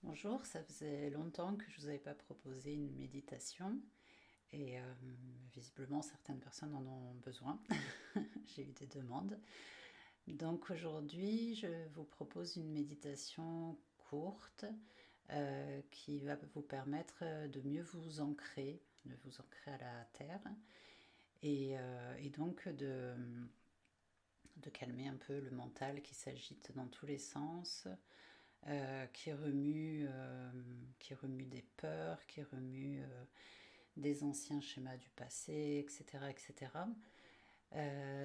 Bonjour, ça faisait longtemps que je ne vous avais pas proposé une méditation et visiblement certaines personnes en ont besoin. J'ai eu des demandes. Donc aujourd'hui, je vous propose une méditation courte qui va vous permettre de mieux de vous ancrer à la terre et donc de calmer un peu le mental qui s'agite dans tous les sens, qui remue des peurs, qui remue des anciens schémas du passé, etc. etc.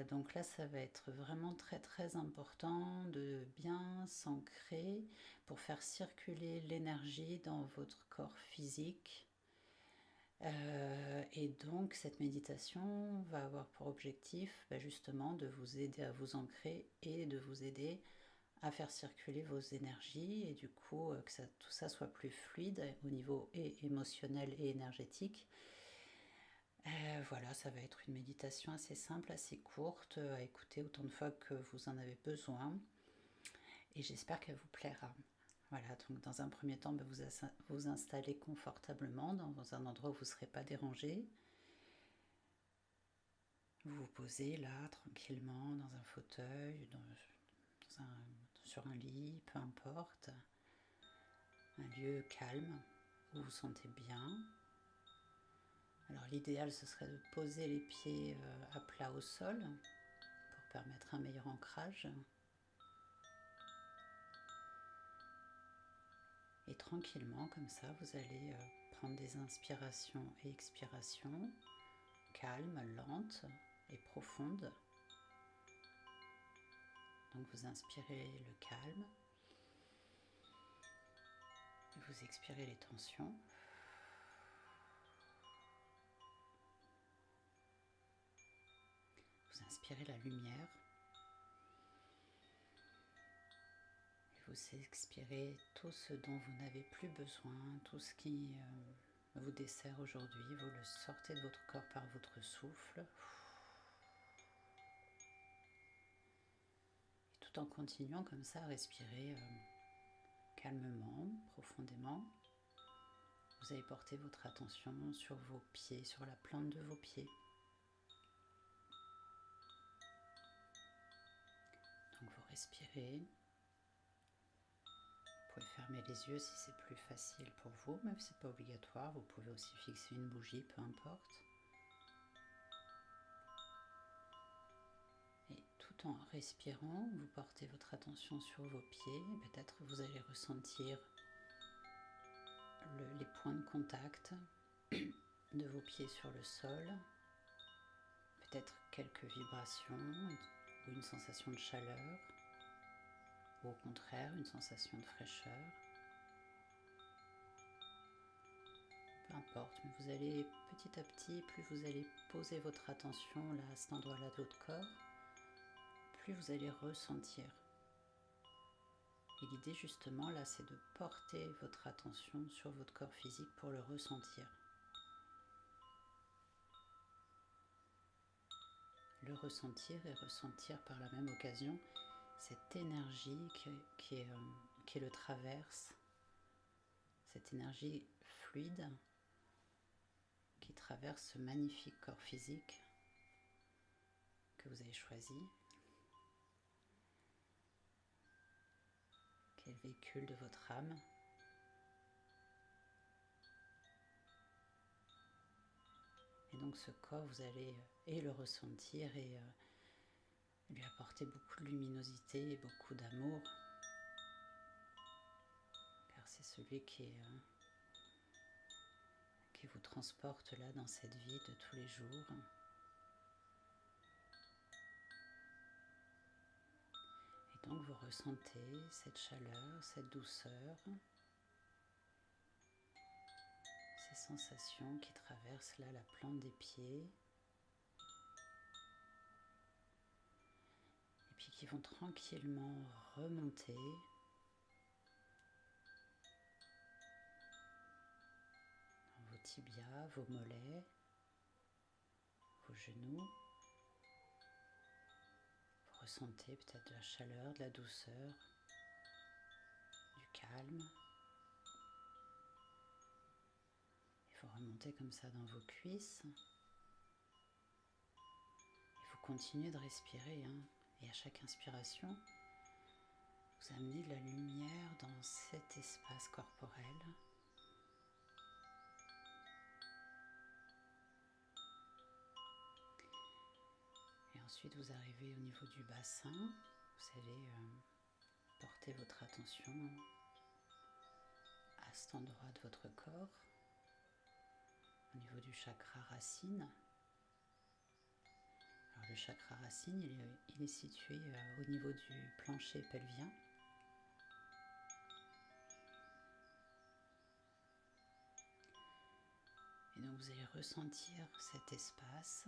Donc là, ça va être vraiment très très important de bien s'ancrer pour faire circuler l'énergie dans votre corps physique. Et donc cette méditation va avoir pour objectif justement de vous aider à vous ancrer et de vous aider à faire circuler vos énergies et du coup que tout ça soit plus fluide au niveau émotionnel et énergétique. Voilà, ça va être une méditation assez simple, assez courte, à écouter autant de fois que vous en avez besoin et j'espère qu'elle vous plaira. Voilà, donc dans un premier temps, vous installez confortablement dans un endroit où vous ne serez pas dérangé. Vous vous posez là, tranquillement, dans un fauteuil, sur un lit, peu importe. Un lieu calme où vous vous sentez bien. Alors l'idéal ce serait de poser les pieds à plat au sol pour permettre un meilleur ancrage. Et tranquillement comme ça vous allez prendre des inspirations et expirations calmes, lentes et profondes. Donc vous inspirez le calme et vous expirez les tensions. Vous inspirez la lumière et vous expirez tout ce dont vous n'avez plus besoin, tout ce qui vous dessert aujourd'hui, vous le sortez de votre corps par votre souffle. Et tout en continuant comme ça à respirer calmement, profondément, vous allez porter votre attention sur vos pieds, sur la plante de vos pieds. Donc vous respirez. Vous pouvez fermer les yeux si c'est plus facile pour vous, même si ce n'est pas obligatoire. Vous pouvez aussi fixer une bougie, peu importe. Et tout en respirant, vous portez votre attention sur vos pieds. Peut-être vous allez ressentir les points de contact de vos pieds sur le sol. Peut-être quelques vibrations ou une sensation de chaleur. Ou au contraire, une sensation de fraîcheur. Peu importe, mais vous allez petit à petit, plus vous allez poser votre attention là, à cet endroit-là de votre corps, plus vous allez ressentir. Et l'idée justement là, c'est de porter votre attention sur votre corps physique pour le ressentir. Le ressentir et ressentir par la même occasion cette énergie qui le traverse, cette énergie fluide qui traverse ce magnifique corps physique que vous avez choisi, qui est le véhicule de votre âme. Et donc ce corps, vous allez le ressentir et lui apporter beaucoup de luminosité et beaucoup d'amour, car c'est celui qui vous transporte là dans cette vie de tous les jours. Et donc vous ressentez cette chaleur, cette douceur, ces sensations qui traversent là la plante des pieds et puis qui vont tranquillement remonter dans vos tibias, vos mollets, vos genoux. Vous ressentez peut-être de la chaleur, de la douceur, du calme. vous remontez comme ça dans vos cuisses. Et vous continuez de respirer, hein. Et à chaque inspiration, vous amenez de la lumière dans cet espace corporel. Et ensuite, vous arrivez au niveau du bassin. Vous allez porter votre attention à cet endroit de votre corps, au niveau du chakra racine. Alors, le chakra racine, il est situé au niveau du plancher pelvien. Et donc vous allez ressentir cet espace.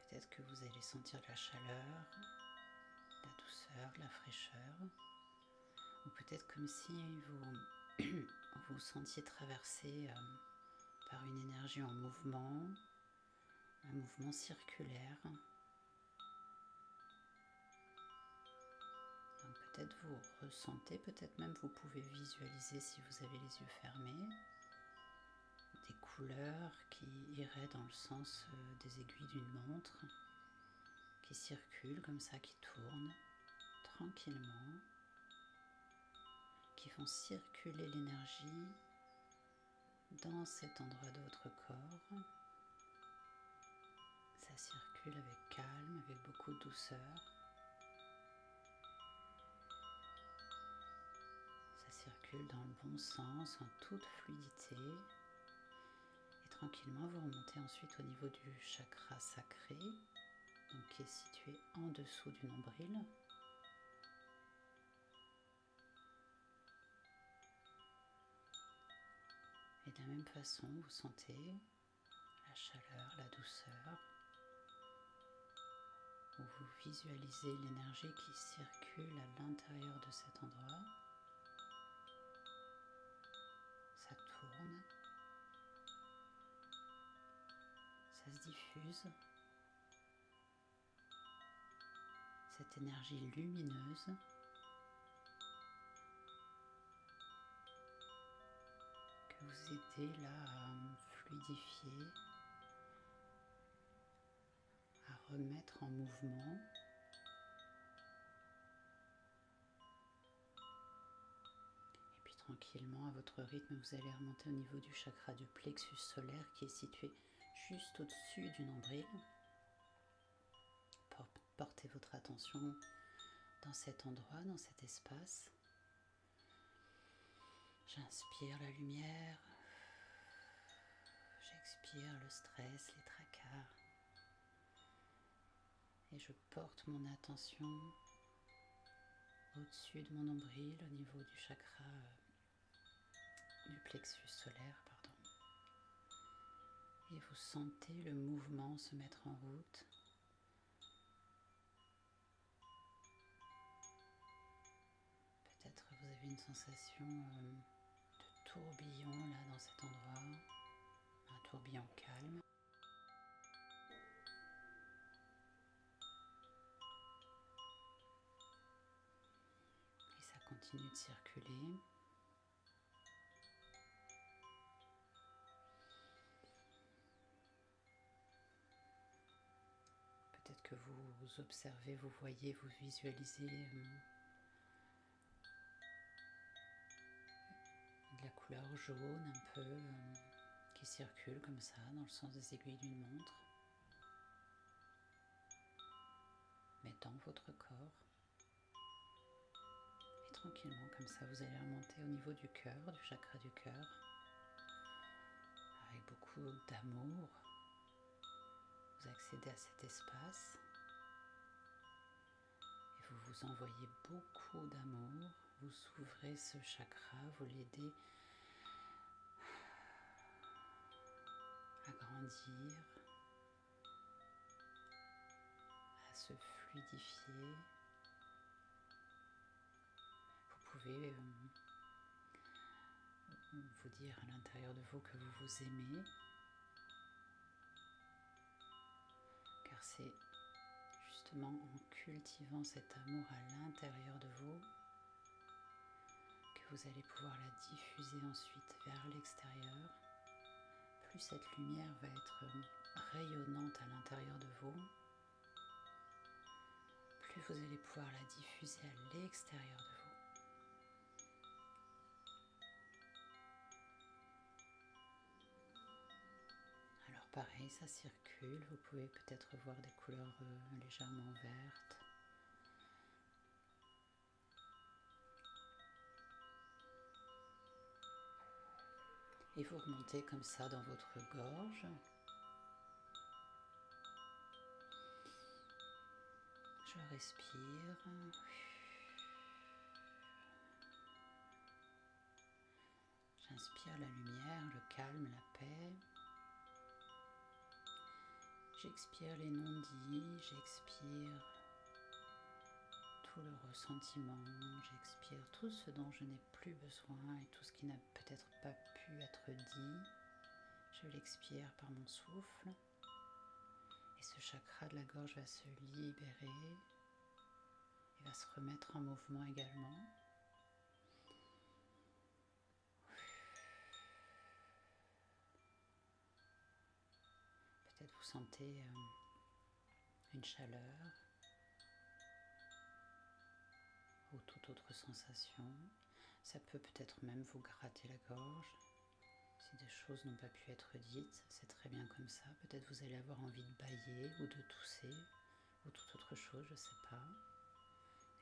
Peut-être que vous allez sentir de la chaleur, de la douceur, de la fraîcheur. Ou peut-être comme si vous vous sentiez traversé par une énergie en mouvement, un mouvement circulaire. Donc peut-être vous ressentez, peut-être même vous pouvez visualiser si vous avez les yeux fermés, des couleurs qui iraient dans le sens des aiguilles d'une montre, qui circulent comme ça, qui tournent tranquillement, qui font circuler l'énergie dans cet endroit de votre corps. Ça circule avec calme, avec beaucoup de douceur. Ça circule dans le bon sens, en toute fluidité. Et tranquillement, vous remontez ensuite au niveau du chakra sacré, donc qui est situé en dessous du nombril. Et de la même façon, vous sentez la chaleur, la douceur, où vous visualisez l'énergie qui circule à l'intérieur de cet endroit. Ça tourne, ça se diffuse. Cette énergie lumineuse que vous aidez là à fluidifier, à remettre en mouvement. Et puis tranquillement, à votre rythme, vous allez remonter au niveau du chakra du plexus solaire qui est situé juste au-dessus du nombril. Portez votre attention dans cet endroit, dans cet espace. J'inspire la lumière, j'expire le stress, les tracas. Et je porte mon attention au-dessus de mon nombril, au niveau du chakra du plexus solaire, pardon. Et vous sentez le mouvement se mettre en route. Peut-être vous avez une sensation de tourbillon là dans cet endroit, un tourbillon calme. Et ça continue de circuler. Peut-être que vous observez, vous voyez, vous visualisez de la couleur jaune un peu qui circule comme ça dans le sens des aiguilles d'une montre, mais dans votre corps. Et tranquillement comme ça vous allez remonter au niveau du cœur, du chakra du cœur, avec beaucoup d'amour. Vous accédez à cet espace et vous vous envoyez beaucoup d'amour. Vous ouvrez ce chakra, vous l'aidez à grandir, à se fluidifier. Vous pouvez vous dire à l'intérieur de vous que vous vous aimez, car c'est justement en cultivant cet amour à l'intérieur de vous vous allez pouvoir la diffuser ensuite vers l'extérieur, plus cette lumière va être rayonnante à l'intérieur de vous, plus vous allez pouvoir la diffuser à l'extérieur de vous. Alors pareil, ça circule, vous pouvez peut-être voir des couleurs légèrement vertes. Et vous remontez comme ça dans votre gorge. Je respire. J'inspire la lumière, le calme, la paix. J'expire les non-dits, j'expire tout le ressentiment, j'expire tout ce dont je n'ai plus besoin et tout ce qui n'a peut-être pas pu être dit. Je l'expire par mon souffle et ce chakra de la gorge va se libérer et va se remettre en mouvement également. Peut-être vous sentez une chaleur ou toute autre sensation. Ça peut peut-être même vous gratter la gorge. Si des choses n'ont pas pu être dites, c'est très bien comme ça. Peut-être vous allez avoir envie de bâiller ou de tousser ou toute autre chose, je ne sais pas.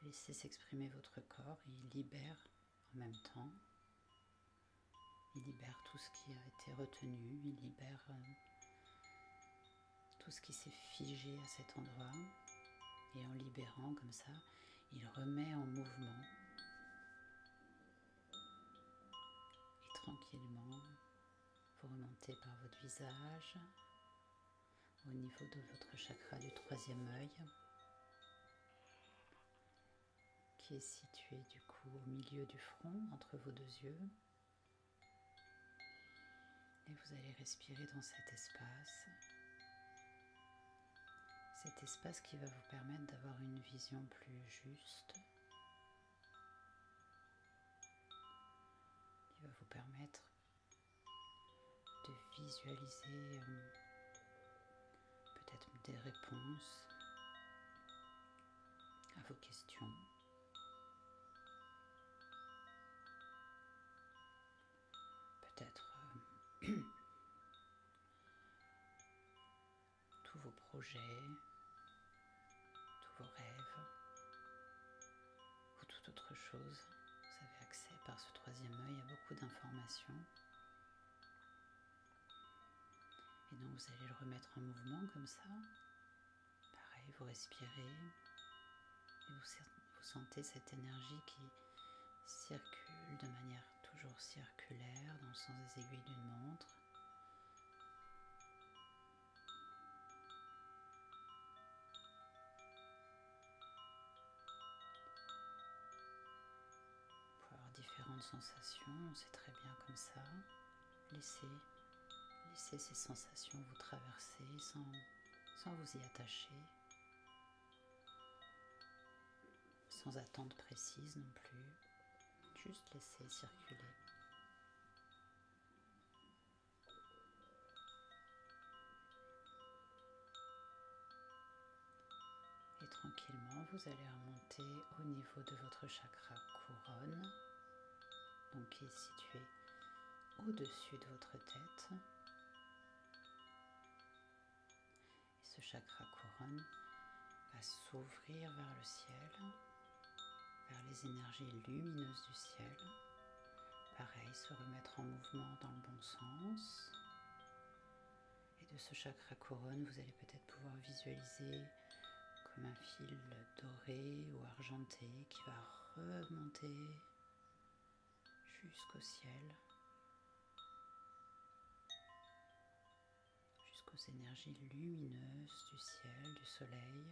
Laissez s'exprimer votre corps, il libère en même temps. Il libère tout ce qui a été retenu, il libère tout ce qui s'est figé à cet endroit. Et en libérant comme ça, il remet en mouvement. Et tranquillement, vous remontez par votre visage, au niveau de votre chakra du troisième œil, qui est situé du coup au milieu du front, entre vos deux yeux. Et vous allez respirer dans cet espace qui va vous permettre d'avoir une vision plus juste, qui va vous permettre de visualiser peut-être des réponses à vos questions. Peut-être tous vos projets, tous vos rêves ou toute autre chose. Vous avez accès par ce troisième œil à beaucoup d'informations. Et donc vous allez le remettre en mouvement comme ça. Pareil, vous respirez et vous sentez cette énergie qui circule de manière toujours circulaire dans le sens des aiguilles d'une montre. Vous pouvez avoir différentes sensations, c'est très bien comme ça. Laissez ces sensations vous traverser sans vous y attacher, sans attente précise non plus, juste laissez circuler. Et tranquillement, vous allez remonter au niveau de votre chakra couronne, donc qui est situé au-dessus de votre tête. Et ce chakra couronne va s'ouvrir vers le ciel, vers les énergies lumineuses du ciel. Pareil, se remettre en mouvement dans le bon sens. Et de ce chakra couronne, vous allez peut-être pouvoir visualiser comme un fil doré ou argenté qui va remonter jusqu'au ciel, jusqu'aux énergies lumineuses du ciel, du soleil,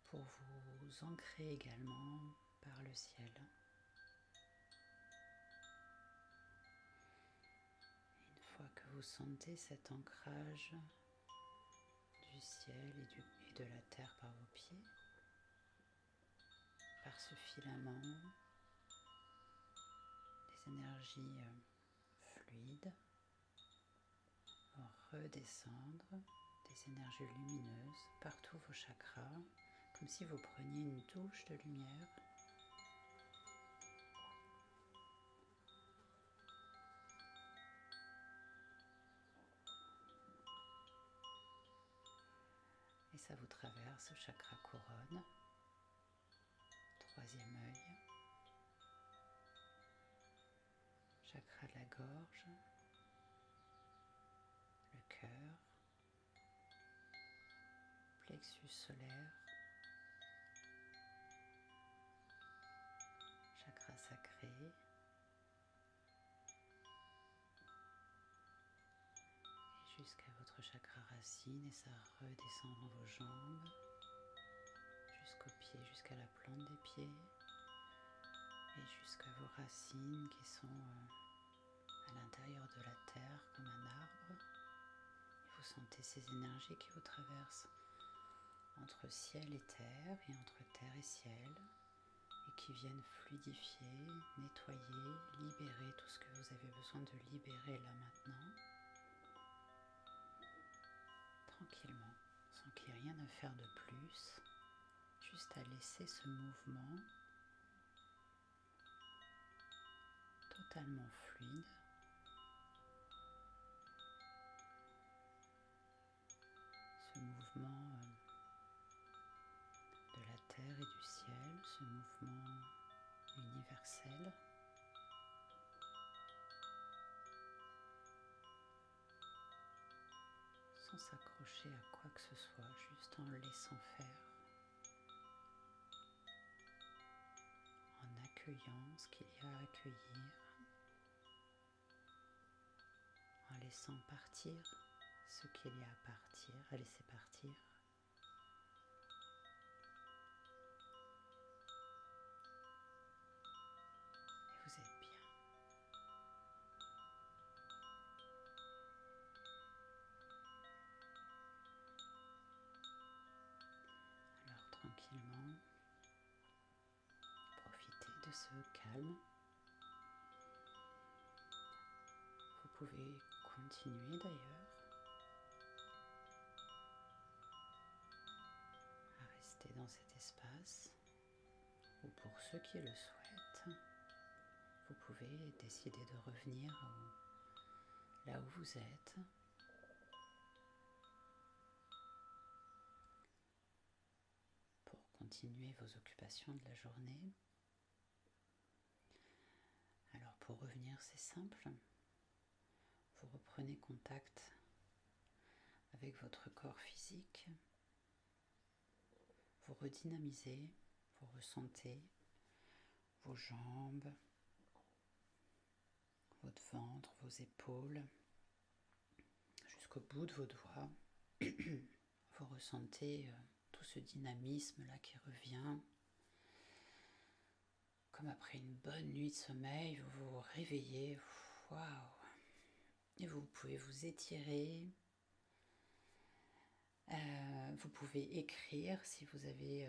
pour vous ancrer également par le ciel. Une fois que vous sentez cet ancrage du ciel et de la terre par vos pieds, par ce filament, énergies fluides vont redescendre, des énergies lumineuses partout vos chakras, comme si vous preniez une douche de lumière. Et ça vous traverse, chakra couronne, troisième œil, chakra de la gorge, le cœur, plexus solaire, chakra sacré, et jusqu'à votre chakra racine, et ça redescend dans vos jambes, jusqu'aux pieds, jusqu'à la plante des pieds, et jusqu'à vos racines qui sont à l'intérieur de la terre comme un arbre. Et vous sentez ces énergies qui vous traversent entre ciel et terre, et entre terre et ciel, et qui viennent fluidifier, nettoyer, libérer tout ce que vous avez besoin de libérer là maintenant, tranquillement, sans qu'il y ait rien à faire de plus, juste à laisser ce mouvement totalement fluide, ce mouvement de la terre et du ciel, ce mouvement universel. Sans s'accrocher à quoi que ce soit, juste en laissant faire, en accueillant ce qu'il y a à accueillir, en laissant partir ce qu'il y a à partir, à laisser partir. Et vous êtes bien. Alors tranquillement, profitez de ce calme. Vous pouvez continuer d'ailleurs à rester dans cet espace, ou pour ceux qui le souhaitent, vous pouvez décider de revenir là où vous êtes, pour continuer vos occupations de la journée. Alors pour revenir, c'est simple. Vous reprenez contact avec votre corps physique. Vous redynamisez, vous ressentez vos jambes, votre ventre, vos épaules, jusqu'au bout de vos doigts. Vous ressentez tout ce dynamisme-là qui revient. Comme après une bonne nuit de sommeil, vous vous réveillez, waouh! Et vous pouvez vous étirer. Vous pouvez écrire si vous avez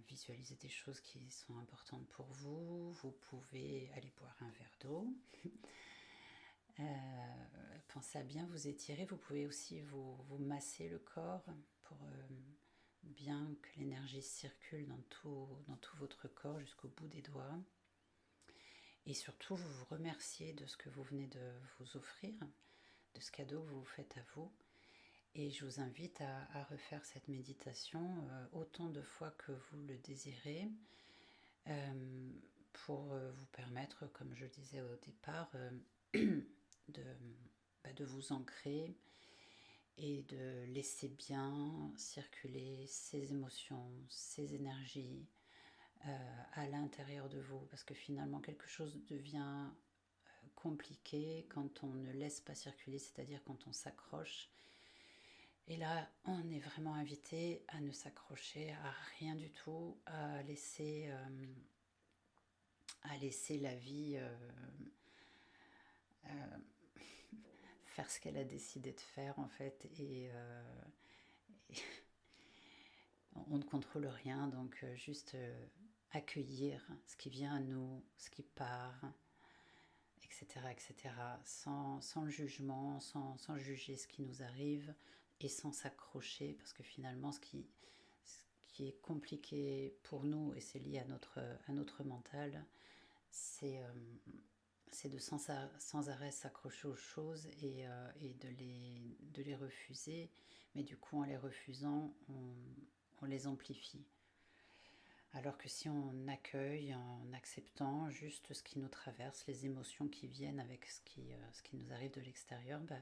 visualisé des choses qui sont importantes pour vous. Vous pouvez aller boire un verre d'eau. Pensez à bien vous étirer. Vous pouvez aussi vous masser le corps pour bien que l'énergie circule dans tout votre corps jusqu'au bout des doigts. Et surtout, vous vous remerciez de ce que vous venez de vous offrir, de ce cadeau que vous vous faites à vous. Et je vous invite à refaire cette méditation autant de fois que vous le désirez, pour vous permettre, comme je le disais au départ, de vous ancrer et de laisser bien circuler ces émotions, ces énergies à l'intérieur de vous, parce que finalement quelque chose devient compliqué quand on ne laisse pas circuler, c'est-à-dire quand on s'accroche. Et là, on est vraiment invité à ne s'accrocher à rien du tout, à laisser la vie faire ce qu'elle a décidé de faire en fait. Et on ne contrôle rien, donc juste accueillir ce qui vient à nous, ce qui part, etc., etc., sans le jugement, sans juger ce qui nous arrive et sans s'accrocher, parce que finalement, ce qui est compliqué pour nous, et c'est lié à notre mental, c'est de sans arrêt s'accrocher aux choses et de les refuser, mais du coup, en les refusant, on les amplifie. Alors que si on accueille en acceptant juste ce qui nous traverse, les émotions qui viennent avec ce qui nous arrive de l'extérieur, bah,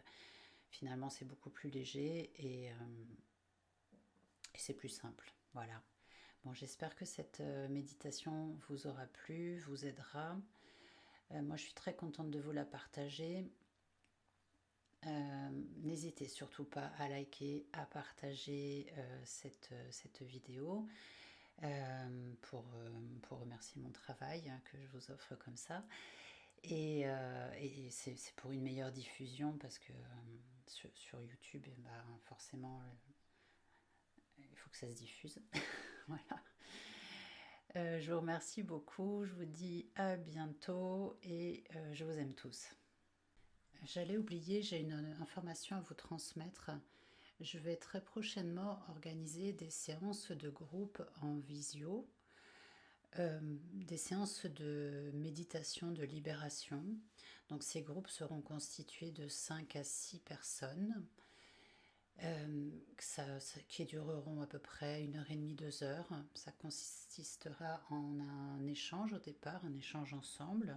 finalement c'est beaucoup plus léger et c'est plus simple. Voilà. Bon, j'espère que cette méditation vous aura plu, vous aidera. Moi, je suis très contente de vous la partager. N'hésitez surtout pas à liker, à partager cette vidéo. Pour remercier mon travail que je vous offre comme ça. Et c'est pour une meilleure diffusion parce que sur YouTube, bah, forcément, il faut que ça se diffuse. Voilà. Je vous remercie beaucoup, je vous dis à bientôt et je vous aime tous. J'allais oublier, j'ai une information à vous transmettre. Je vais très prochainement organiser des séances de groupe en visio, des séances de méditation de libération. Donc ces groupes seront constitués de 5 à 6 personnes qui dureront à peu près 1h30, 2 heures. Ça consistera en un échange au départ, un échange ensemble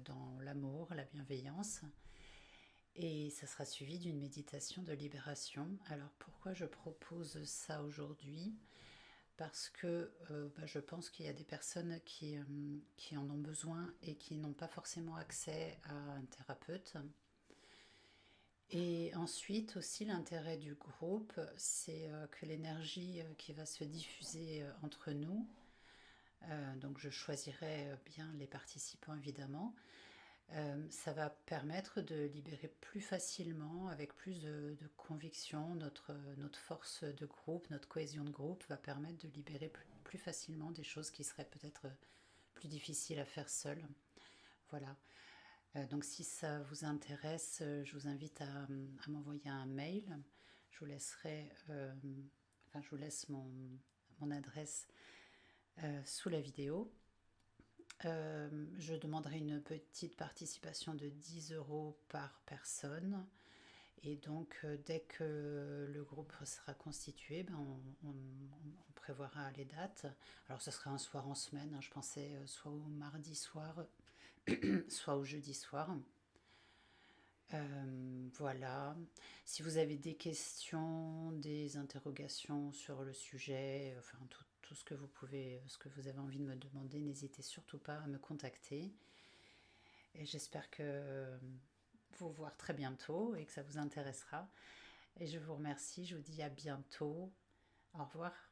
dans l'amour, la bienveillance. Et ça sera suivi d'une méditation de libération. Alors pourquoi je propose ça aujourd'hui? Parce que bah, je pense qu'il y a des personnes qui en ont besoin et qui n'ont pas forcément accès à un thérapeute. Et ensuite aussi l'intérêt du groupe, c'est que l'énergie qui va se diffuser entre nous, donc je choisirai bien les participants évidemment, ça va permettre de libérer plus facilement, avec plus de conviction, notre force de groupe, notre cohésion de groupe va permettre de libérer plus facilement des choses qui seraient peut-être plus difficiles à faire seul. Voilà. Donc si ça vous intéresse, je vous invite à m'envoyer un mail. Je vous laisserai, enfin je vous laisse mon adresse sous la vidéo. Je demanderai une petite participation de 10 € par personne. Et donc, dès que le groupe sera constitué, ben, on prévoira les dates. Alors, ce sera un soir en semaine, hein, je pensais soit au mardi soir, soit au jeudi soir. Voilà. Si vous avez des questions, des interrogations sur le sujet, enfin tout ce que vous pouvez, ce que vous avez envie de me demander, n'hésitez surtout pas à me contacter. Et j'espère que vous voir très bientôt et que ça vous intéressera. Et je vous remercie, je vous dis à bientôt. Au revoir.